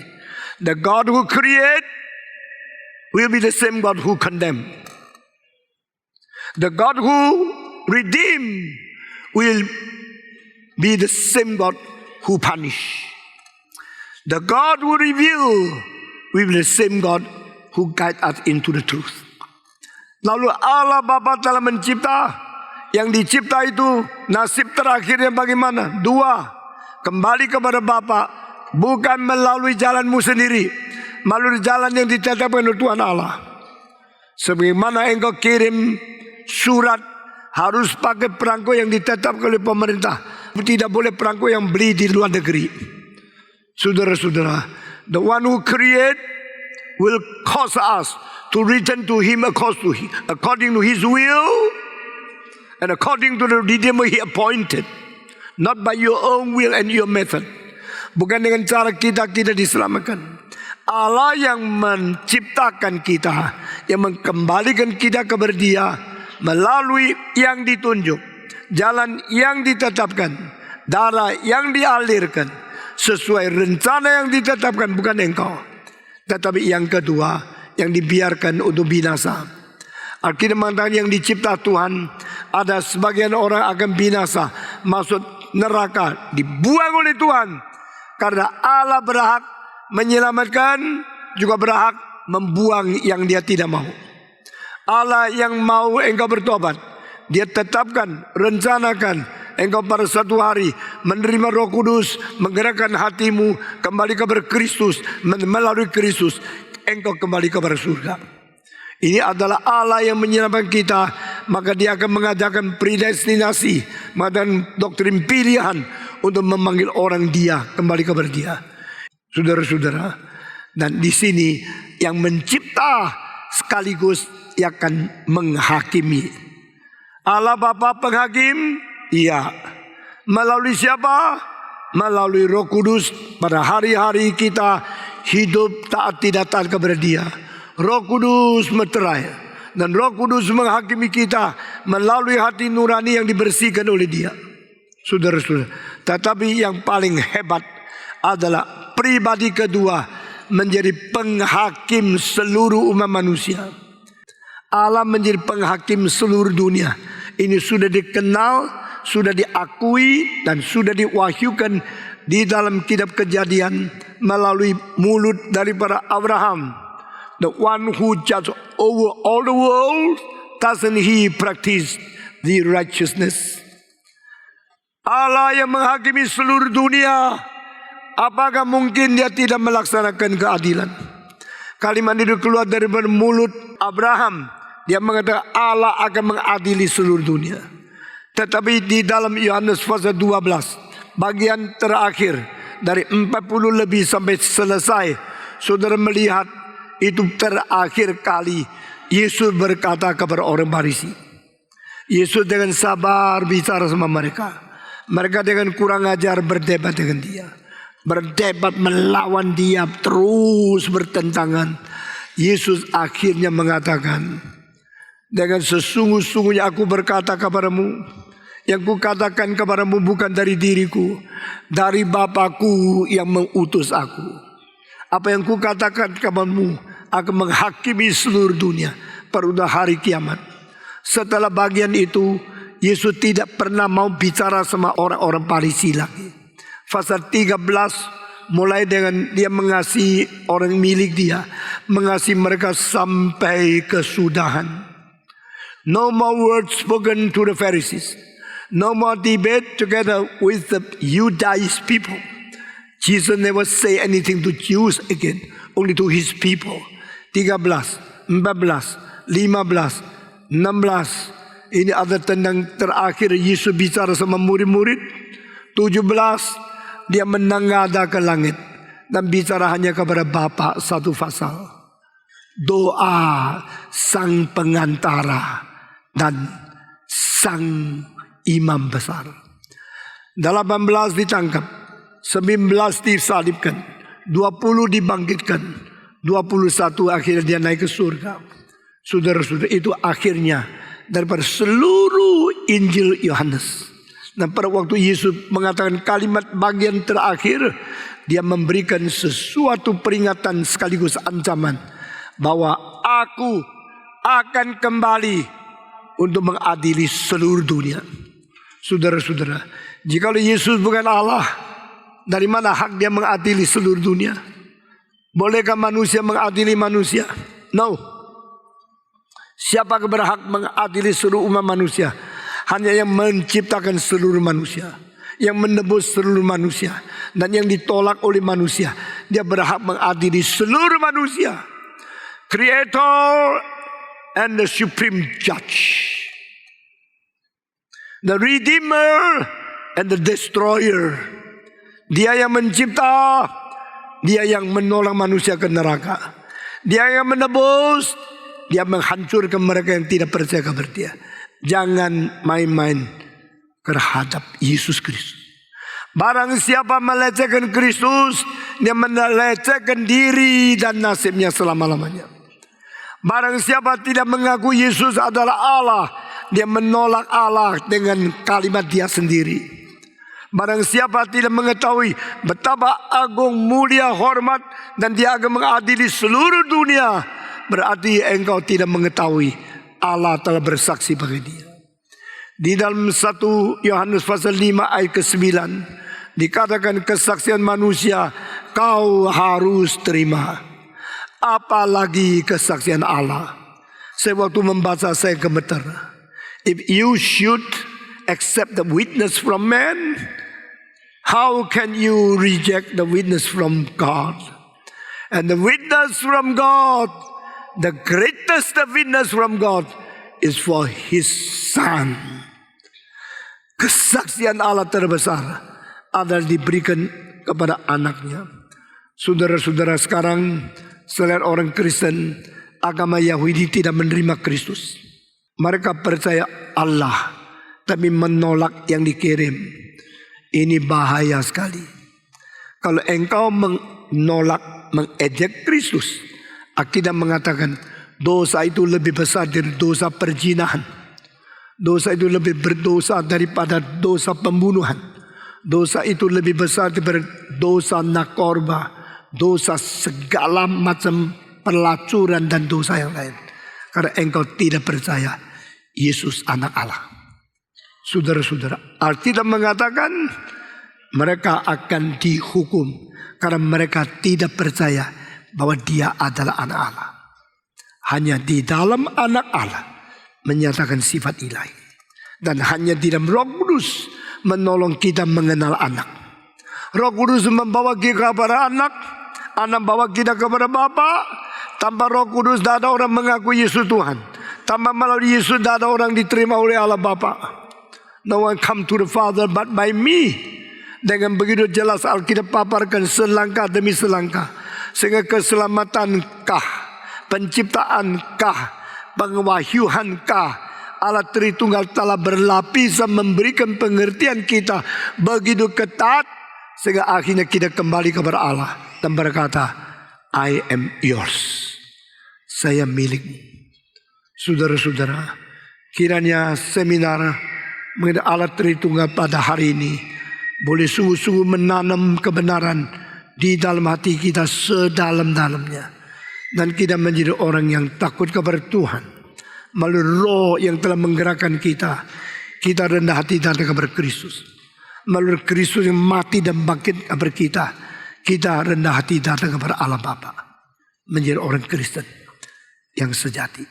Speaker 1: The God who create will be the same God who condemn. The God who redeem will be the same God who punish. The God who reveal will be the same God who guide us into the truth. Lalu Allah Bapa telah mencipta. Yang dicipta itu nasib terakhirnya bagaimana? 2. Kembali kepada Bapa, bukan melalui jalanmu sendiri, melalui jalan yang ditetapkan oleh Tuhan Allah. Sebagaimana engkau kirim surat harus pakai perangko yang ditetapkan oleh pemerintah. Tidak boleh perangko yang beli di luar negeri. Saudara-saudara, the one who create will cause us to return to Him according to His will and according to the redeemer He appointed, not by your own will and your method. Bukan dengan cara kita diselamatkan. Allah yang menciptakan kita, yang mengembalikan kita kepada Dia melalui yang ditunjuk, jalan yang ditetapkan, darah yang dialirkan sesuai rencana yang ditetapkan, bukan engkau. Tetapi yang kedua, yang dibiarkan untuk binasa. Alkitab mengatakan yang dicipta Tuhan, ada sebagian orang akan binasa, masuk neraka, dibuang oleh Tuhan. Karena Allah berhak menyelamatkan, juga berhak membuang yang Dia tidak mau. Allah yang mau engkau bertobat, Dia tetapkan, rencanakan engkau pada satu hari menerima Roh Kudus, menggerakkan hatimu kembali kepada Kristus, melalui Kristus engkau kembali kepada surga. Ini adalah Allah yang menyelamatkan kita, maka Dia akan mengajarkan predestinasi, dan doktrin pilihan untuk memanggil orang Dia kembali kepada Dia. Saudara-saudara, dan di sini yang mencipta sekaligus yang akan menghakimi. Allah Bapa penghakim, iya. Melalui siapa? Melalui Roh Kudus. Pada hari-hari kita hidup tidak taat kepada Dia, Roh Kudus meterai, dan Roh Kudus menghakimi kita melalui hati nurani yang dibersihkan oleh Dia. Saudara-saudara, tetapi yang paling hebat adalah pribadi kedua menjadi penghakim seluruh umat manusia. Allah menjadi penghakim seluruh dunia. Ini sudah dikenal, sudah diakui, dan sudah diwahyukan di dalam kitab Kejadian melalui mulut daripada Abraham. The one who judges over all the world, doesn't he practice the righteousness? Allah yang menghakimi seluruh dunia, apakah mungkin Dia tidak melaksanakan keadilan? Kalimat itu keluar dari mulut Abraham. Dia mengatakan Allah akan mengadili seluruh dunia. Tetapi di dalam Yohanes pasal 12, bagian terakhir dari 40 lebih sampai selesai, saudara melihat itu terakhir kali Yesus berkata kepada orang Farisi. Yesus dengan sabar bicara sama mereka. Mereka dengan kurang ajar berdebat dengan Dia, berdebat melawan Dia, terus bertentangan. Yesus akhirnya mengatakan, dengan sesungguh-sungguhnya aku berkata kepadamu, yang kukatakan kepadamu bukan dari diriku, dari Bapa-Ku yang mengutus aku. Apa yang kukatakan kepadamu akan menghakimi seluruh dunia pada hari kiamat. Setelah bagian itu, Yesus tidak pernah mau bicara sama orang-orang Farisi lagi. Pasal 13, mulai dengan Dia mengasihi orang milik Dia, mengasihi mereka sampai kesudahan. No more words spoken to the Pharisees. No more debate together with the Judaist people. Jesus never say anything to Jews again, only to His people. 13, 14, 15, 16, Ini ada tentang terakhir Yesus bicara sama murid-murid. 17, dia menengadah ke langit dan bicara hanya kepada Bapa satu pasal. Doa sang pengantara dan sang imam besar. 18 ditangkap, 19 disalibkan, 20 dibangkitkan, 21 akhirnya dia naik ke surga. Saudara-saudara, itu akhirnya daripada seluruh Injil Yohanes. Dan pada waktu Yesus mengatakan kalimat bagian terakhir, dia memberikan sesuatu peringatan sekaligus ancaman bahwa aku akan kembali untuk mengadili seluruh dunia. Saudara-saudara, jika Yesus bukan Allah, dari mana hak dia mengadili seluruh dunia? Bolehkah manusia mengadili manusia? No. Siapa yang berhak mengadili seluruh umat manusia? Hanya yang menciptakan seluruh manusia, yang menebus seluruh manusia, dan yang ditolak oleh manusia. Dia berhak mengadili seluruh manusia. Creator and the supreme judge, the redeemer and the destroyer. Dia yang mencipta, dia yang menolak manusia ke neraka, dia yang menebus, dia menghancurkan mereka yang tidak percaya kepada dia. Jangan main-main terhadap Yesus Kristus. Barang siapa melecehkan Kristus, dia melecehkan diri dan nasibnya selama-lamanya. Barang siapa tidak mengaku Yesus adalah Allah, dia menolak Allah dengan kalimat dia sendiri. Barang siapa tidak mengetahui betapa agung, mulia, hormat, dan dia akan mengadili seluruh dunia, berarti engkau tidak mengetahui Allah telah bersaksi bagi dia. Di dalam 1 Yohanes pasal 5 ayat ke-9 dikatakan kesaksian manusia kau harus terima, apalagi kesaksian Allah. Saya waktu membaca saya gemetar. If you should accept the witness from man, how can you reject the witness from God? And the witness from God, the greatest witness from God is for His Son. Kesaksian Allah terbesar adalah diberikan kepada anaknya. Saudara-saudara, sekarang selain orang Kristen, agama Yahudi tidak menerima Kristus. Mereka percaya Allah, tapi menolak yang dikirim. Ini bahaya sekali. Kalau engkau menolak, mengejek Kristus, akidah mengatakan dosa itu lebih besar dari dosa perzinahan. Dosa itu lebih berdosa daripada dosa pembunuhan. Dosa itu lebih besar daripada dosa narkoba, dosa segala macam pelacuran dan dosa yang lain. Karena engkau tidak percaya Yesus anak Allah. Saudara-saudara, Alkitab mengatakan mereka akan dihukum karena mereka tidak percaya bahwa dia adalah anak Allah. Hanya di dalam anak Allah menyatakan sifat ilahi. Dan hanya di dalam Roh Kudus menolong kita mengenal anak. Roh Kudus membawa kita kepada anak, anak bawa kita kepada Bapa. Tanpa Roh Kudus tidak ada orang mengaku Yesus Tuhan. Tanpa melalui Yesus tidak ada orang diterima oleh Allah Bapa. No one come to the Father but by me. Dengan begitu jelas Alkitab paparkan selangkah demi selangkah. Sehingga keselamatankah, penciptaankah, pengwahyuankah, Allah Tritunggal telah berlapis memberikan pengertian kita begitu ketat. Sehingga akhirnya kita kembali kepada Allah dan berkata, I am yours. Saya milikmu. Saudara-saudara, kiranya seminar mengenai Allah Tritunggal pada hari ini boleh sungguh-sungguh menanam kebenaran di dalam hati kita sedalam-dalamnya. Dan kita menjadi orang yang takut kepada Tuhan. Melalui Roh yang telah menggerakkan kita, kita rendah hati datang kepada Kristus. Melalui Kristus yang mati dan bangkit kepada kita, kita rendah hati datang kepada Allah Bapa. Menjadi orang Kristen yang sejati.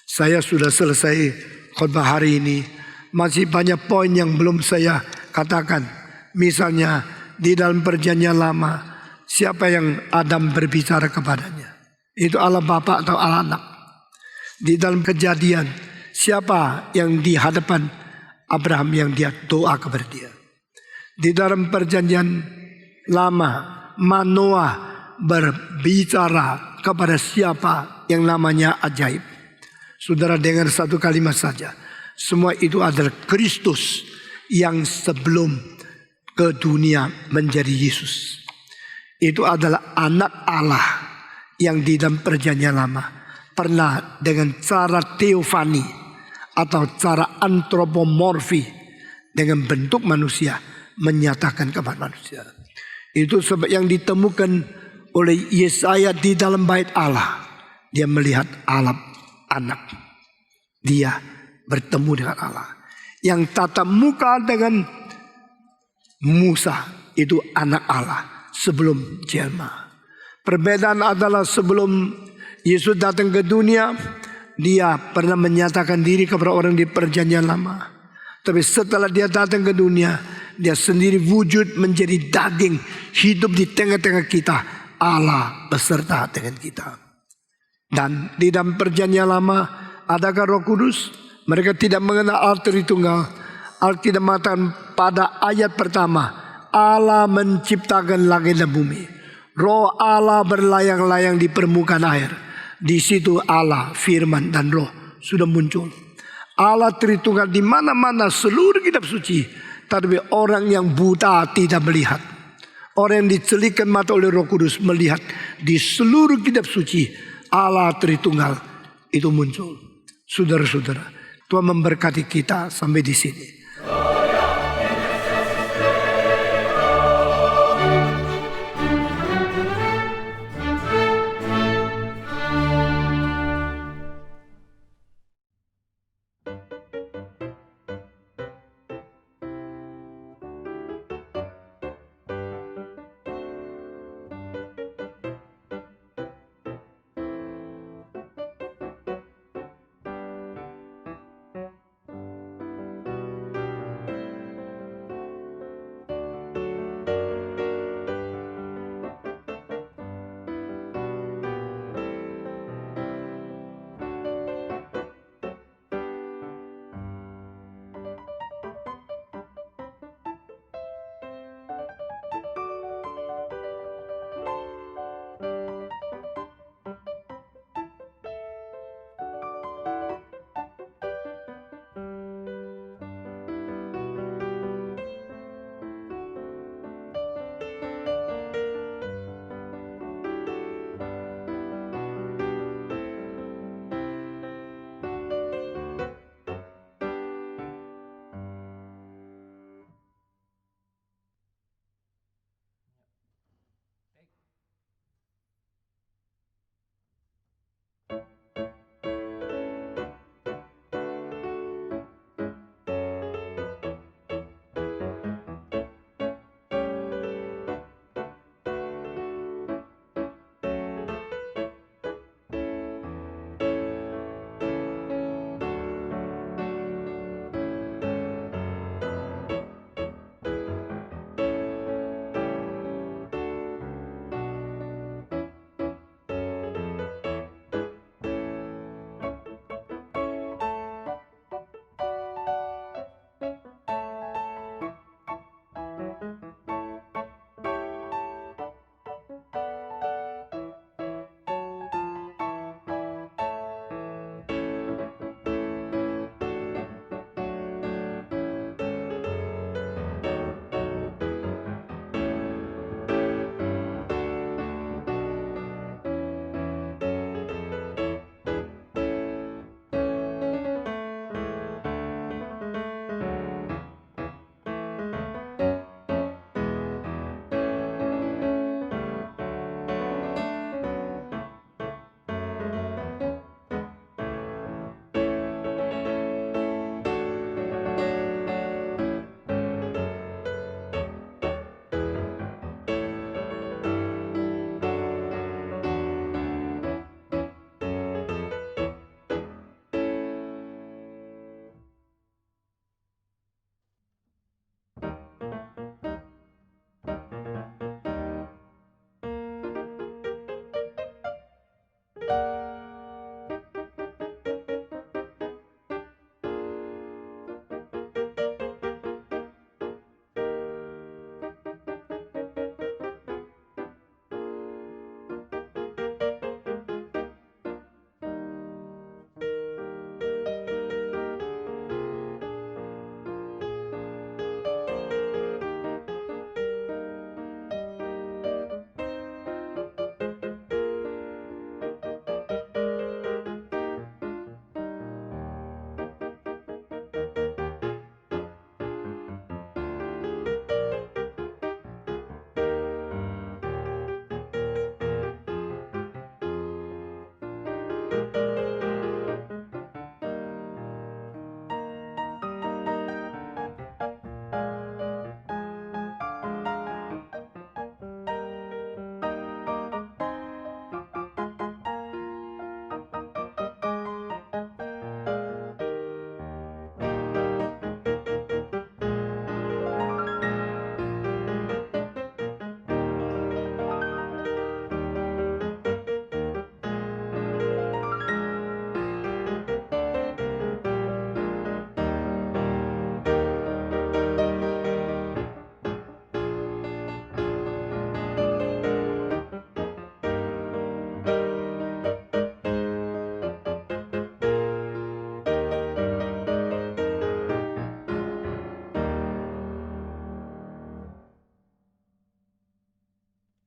Speaker 1: Saya sudah selesai khotbah hari ini. Masih banyak poin yang belum saya katakan. Misalnya di dalam perjanjian lama, siapa yang Adam berbicara kepadanya? Itu Allah Bapa atau Allah Anak? Di dalam Kejadian, siapa yang di hadapan Abraham yang dia doa kepada dia. Di dalam perjanjian lama, Manoah berbicara kepada siapa yang namanya ajaib. Saudara dengar satu kalimat saja. Semua itu adalah Kristus yang sebelum ke dunia menjadi Yesus. Itu adalah anak Allah yang di dalam perjanjian lama pernah dengan cara teofani atau cara antropomorfi dengan bentuk manusia menyatakan kepada manusia. Itu sebab yang ditemukan oleh Yesaya di dalam bait Allah. Dia melihat Allah anak. Dia bertemu dengan Allah. Yang tatap muka dengan Musa itu anak Allah sebelum jelma. Perbedaan adalah sebelum Yesus datang ke dunia, dia pernah menyatakan diri kepada orang di perjanjian lama. Tapi setelah dia datang ke dunia, dia sendiri wujud menjadi daging, hidup di tengah-tengah kita. Allah beserta dengan kita. Dan di dalam perjanjian lama, adakah Roh Kudus? Mereka tidak mengenal Allah Tritunggal. Allah tidak mengatakan pada ayat pertama, Allah menciptakan langit dan bumi. Roh Allah berlayang-layang di permukaan air. Di situ Allah, firman dan roh sudah muncul. Allah Tritunggal di mana-mana seluruh kitab suci. Tapi orang yang buta tidak melihat. Orang yang dicelikkan mata oleh Roh Kudus melihat di seluruh kitab suci Allah Tritunggal itu muncul. Saudara-saudara, Tuhan memberkati kita sampai di sini.